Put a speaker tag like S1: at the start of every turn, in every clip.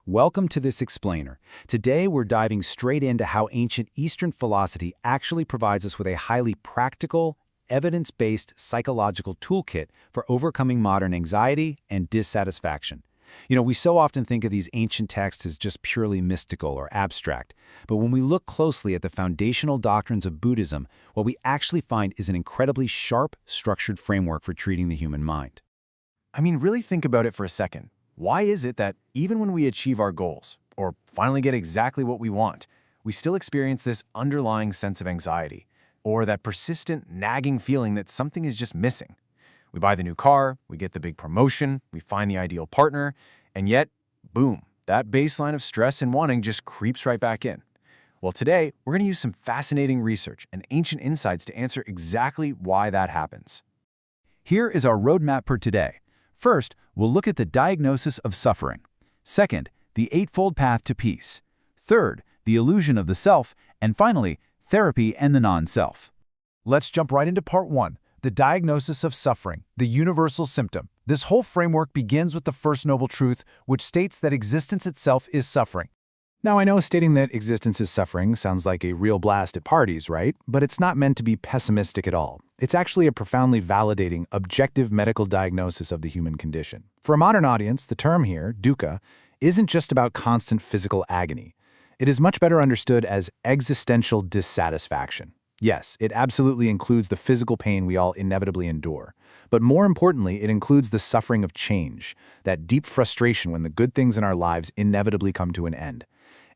S1: Welcome to this explainer. Today we're diving straight into how ancient Eastern philosophy actually provides us with a highly practical, evidence-based psychological toolkit for overcoming modern anxiety and dissatisfaction. We so often think of these ancient texts as just purely mystical or abstract, but when we look closely at the foundational doctrines of Buddhism, what we actually find is an incredibly sharp, structured framework for treating the human mind.
S2: Really think about it for a second. Why is it that even when we achieve our goals, or finally get exactly what we want, we still experience this underlying sense of anxiety, or that persistent, nagging feeling that something is just missing? We buy the new car, we get the big promotion, we find the ideal partner, and yet, boom, that baseline of stress and wanting just creeps right back in. Well, today, we're going to use some fascinating research and ancient insights to answer exactly why that happens.
S1: Here is our roadmap for today. First, we'll look at the diagnosis of suffering. Second, the eightfold path to peace. Third, the illusion of the self. And finally, therapy and the non-self.
S3: Let's jump right into part 1, the diagnosis of suffering, the universal symptom. This whole framework begins with the first noble truth, which states that existence itself is suffering.
S1: Now, I know stating that existence is suffering sounds like a real blast at parties, right? But it's not meant to be pessimistic at all. It's actually a profoundly validating, objective medical diagnosis of the human condition. For a modern audience, the term here, dukkha, isn't just about constant physical agony. It is much better understood as existential dissatisfaction. Yes, it absolutely includes the physical pain we all inevitably endure. But more importantly, it includes the suffering of change, that deep frustration when the good things in our lives inevitably come to an end.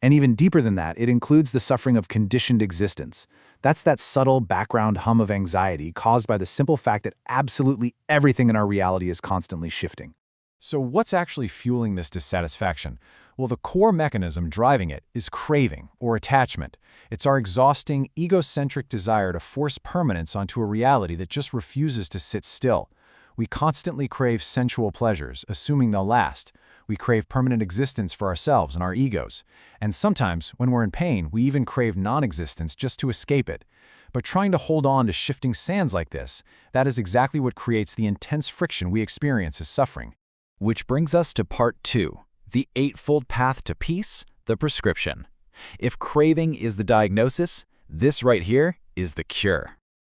S1: And even deeper than that, it includes the suffering of conditioned existence. That's that subtle background hum of anxiety caused by the simple fact that absolutely everything in our reality is constantly shifting.
S3: So what's actually fueling this dissatisfaction? Well, the core mechanism driving it is craving, or attachment. It's our exhausting, egocentric desire to force permanence onto a reality that just refuses to sit still. We constantly crave sensual pleasures, assuming they'll last. We crave permanent existence for ourselves and our egos. And sometimes, when we're in pain, we even crave non-existence just to escape it. But trying to hold on to shifting sands like this, that is exactly what creates the intense friction we experience as suffering.
S4: Which brings us to part 2, the eightfold path to peace, the prescription. If craving is the diagnosis, this right here is the cure.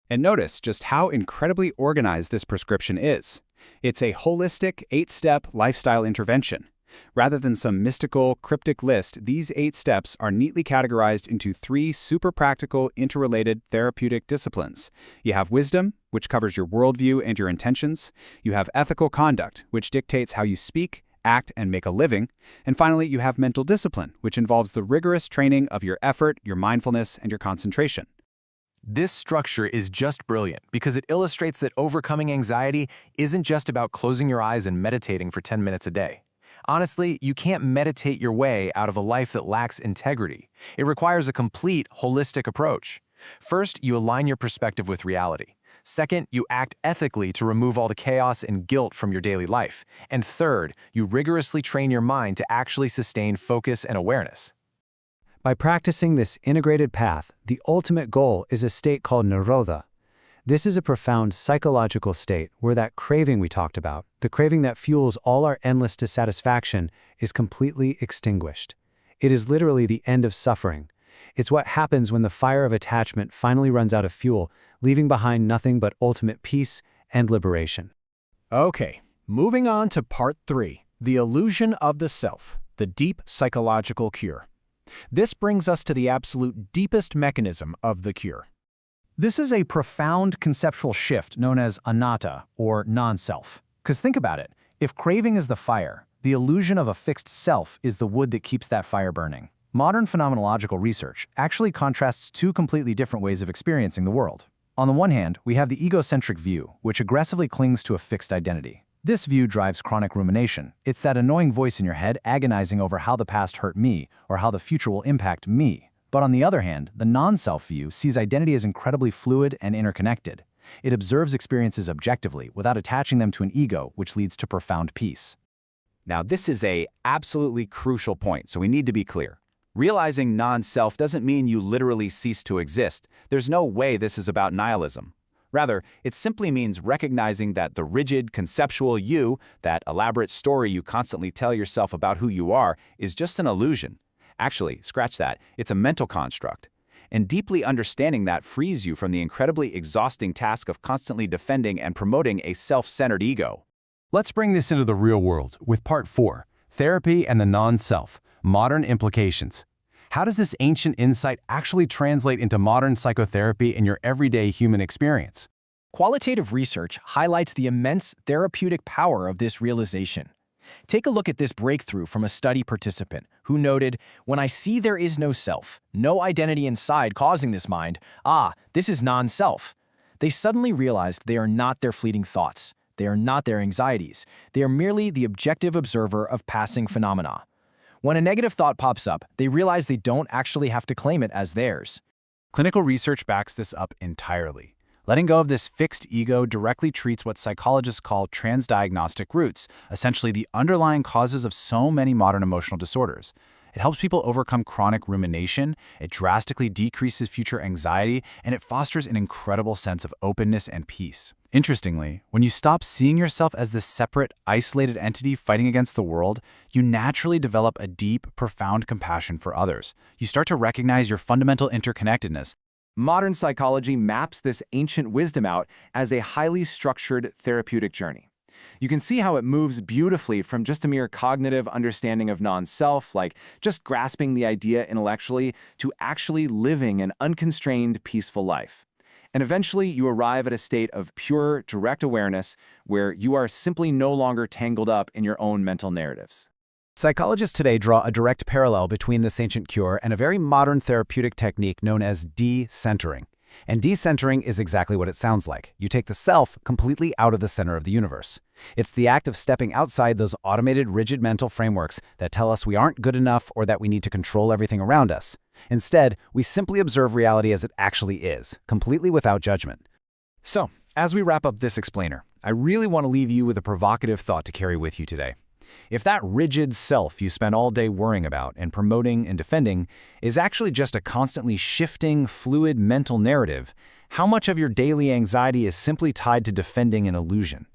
S5: And notice just how incredibly organized this prescription is. It's a holistic, 8-step lifestyle intervention. Rather than some mystical, cryptic list, these 8 steps are neatly categorized into 3 super practical, interrelated therapeutic disciplines. You have wisdom, which covers your worldview and your intentions. You have ethical conduct, which dictates how you speak, act, and make a living. And finally, you have mental discipline, which involves the rigorous training of your effort, your mindfulness, and your concentration.
S2: This structure is just brilliant because it illustrates that overcoming anxiety isn't just about closing your eyes and meditating for 10 minutes a day. Honestly, you can't meditate your way out of a life that lacks integrity. It requires a complete, holistic approach. First, you align your perspective with reality. Second, you act ethically to remove all the chaos and guilt from your daily life. And third, you rigorously train your mind to actually sustain focus and awareness.
S6: By practicing this integrated path, the ultimate goal is a state called nirodha. This is a profound psychological state where that craving we talked about, the craving that fuels all our endless dissatisfaction, is completely extinguished. It is literally the end of suffering. It's what happens when the fire of attachment finally runs out of fuel, leaving behind nothing but ultimate peace and liberation.
S3: Okay, moving on to part 3, the illusion of the self, the deep psychological cure. This brings us to the absolute deepest mechanism of the cure. This is a profound conceptual shift known as anatta, or non-self. Because think about it, if craving is the fire, the illusion of a fixed self is the wood that keeps that fire burning. Modern phenomenological research actually contrasts 2 completely different ways of experiencing the world. On the one hand, we have the egocentric view, which aggressively clings to a fixed identity. This view drives chronic rumination. It's that annoying voice in your head agonizing over how the past hurt me or how the future will impact me. But on the other hand, the non-self view sees identity as incredibly fluid and interconnected. It observes experiences objectively without attaching them to an ego, which leads to profound peace.
S1: Now, this is an absolutely crucial point, so we need to be clear. Realizing non-self doesn't mean you literally cease to exist. There's no way this is about nihilism. Rather, it simply means recognizing that the rigid, conceptual you, that elaborate story you constantly tell yourself about who you are, is just an illusion. Actually, scratch that, it's a mental construct. And deeply understanding that frees you from the incredibly exhausting task of constantly defending and promoting a self-centered ego.
S2: Let's bring this into the real world with Part 4, Therapy and the Non-Self, Modern Implications. How does this ancient insight actually translate into modern psychotherapy in your everyday human experience?
S3: Qualitative research highlights the immense therapeutic power of this realization. Take a look at this breakthrough from a study participant who noted, "When I see there is no self, no identity inside causing this mind, this is non-self." They suddenly realized they are not their fleeting thoughts. They are not their anxieties. They are merely the objective observer of passing phenomena. When a negative thought pops up, they realize they don't actually have to claim it as theirs.
S1: Clinical research backs this up entirely. Letting go of this fixed ego directly treats what psychologists call transdiagnostic roots, essentially the underlying causes of so many modern emotional disorders. It helps people overcome chronic rumination, it drastically decreases future anxiety, and it fosters an incredible sense of openness and peace. Interestingly, when you stop seeing yourself as this separate, isolated entity fighting against the world, you naturally develop a deep, profound compassion for others. You start to recognize your fundamental interconnectedness. Modern psychology maps this ancient wisdom out as a highly structured therapeutic journey. You can see how it moves beautifully from just a mere cognitive understanding of non-self, like just grasping the idea intellectually, to actually living an unconstrained, peaceful life. And eventually, you arrive at a state of pure, direct awareness where you are simply no longer tangled up in your own mental narratives.
S6: Psychologists today draw a direct parallel between this ancient cure and a very modern therapeutic technique known as decentering. And decentering is exactly what it sounds like. You take the self completely out of the center of the universe. It's the act of stepping outside those automated, rigid mental frameworks that tell us we aren't good enough or that we need to control everything around us. Instead, we simply observe reality as it actually is, completely without judgment.
S1: So, as we wrap up this explainer, I really want to leave you with a provocative thought to carry with you today. If that rigid self you spend all day worrying about and promoting and defending is actually just a constantly shifting, fluid mental narrative, how much of your daily anxiety is simply tied to defending an illusion?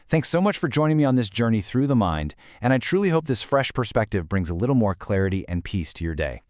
S1: Thanks so much for joining me on this journey through the mind, and I truly hope this fresh perspective brings a little more clarity and peace to your day.